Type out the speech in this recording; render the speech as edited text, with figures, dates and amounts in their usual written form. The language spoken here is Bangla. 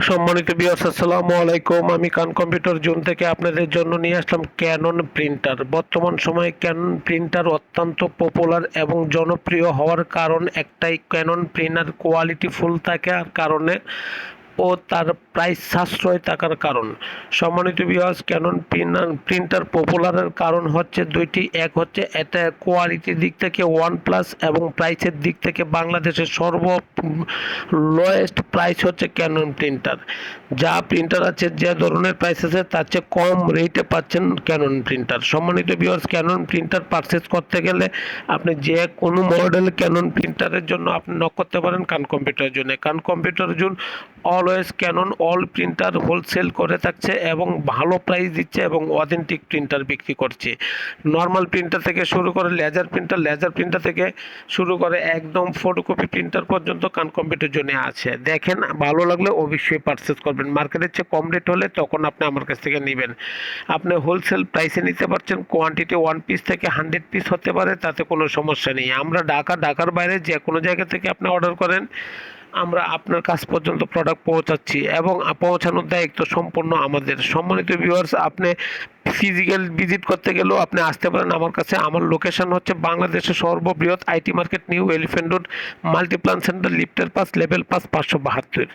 সম্মানিত ভিউয়ার্স, আসসালামু আলাইকুম। আমি কান কম্পিউটার জোন থেকে আপনাদের জন্য নিয়ে আসলাম ক্যানন প্রিন্টার। বর্তমান সময়ে ক্যানন প্রিন্টার অত্যন্ত পপুলার এবং জনপ্রিয় হওয়ার কারণ একটাই, ক্যানন প্রিন্টার কোয়ালিটি ফুল থাকার কারণে ও তার প্রাইস সাশ্রয় থাকার কারণ। সম্মানিত ভিউয়ার্স, ক্যানন প্রিন্টার পপুলারের কারণ হচ্ছে দুইটি। এক হচ্ছে এটা কোয়ালিটির দিক থেকে ওয়ান প্লাস এবং প্রাইসের দিক থেকে বাংলাদেশের লোয়েস্ট প্রাইস হচ্ছে ক্যানন প্রিন্টার। যা প্রিন্টার আছে, যে ধরনের প্রাইস আছে তার চেয়ে কম রেটে পাচ্ছেন ক্যানন প্রিন্টার। সম্মানিত ভিউয়ার্স, ক্যানন প্রিন্টার পারচেজ করতে গেলে আপনি যে কোনো মডেল ক্যানন প্রিন্টারের জন্য আপনি নক করতে পারেন কান কম্পিউটার জন্য। কান computer zone always Canon all printer wholesale করে থাকছে এবং ভালো প্রাইস দিচ্ছে এবং অথেন্টিক প্রিন্টার বিক্রি করছে। নর্মাল প্রিন্টার থেকে শুরু করে লেজার প্রিন্টার থেকে শুরু করে একদম ফটোকপি প্রিন্টার পর্যন্ত কান কম্পিউটার জন্য আছে। দেখেন, ভালো লাগলে অবশ্যই পারচেস করবেন। মার্কেটের চেয়ে কম রেট হলে তখন আপনি আমার কাছ থেকে নেবেন। আপনি হোলসেল প্রাইসে নিতে পারছেন। কোয়ান্টিটি 1 পিস থেকে 100 পিস হতে পারে, তাতে কোনো সমস্যা নেই। আমরা ঢাকার বাইরে যে কোনো জায়গা থেকে আপনি অর্ডার করেন, আমরা আপনার কাছ পর্যন্ত প্রোডাক্ট পৌঁছাচ্ছি এবং পৌঁছানোর দায়িত্ব সম্পূর্ণ আমাদের। সম্মানিত ভিউয়ার্স, আপনি ফিজিক্যাল ভিজিট করতে গেলেও আপনি আসতে পারেন আমার কাছে। আমার লোকেশন হচ্ছে বাংলাদেশের সর্ববৃহৎ IT market, new elephant road, Multiplan centre, লিফটের পাস, লেভেল পাস, 572।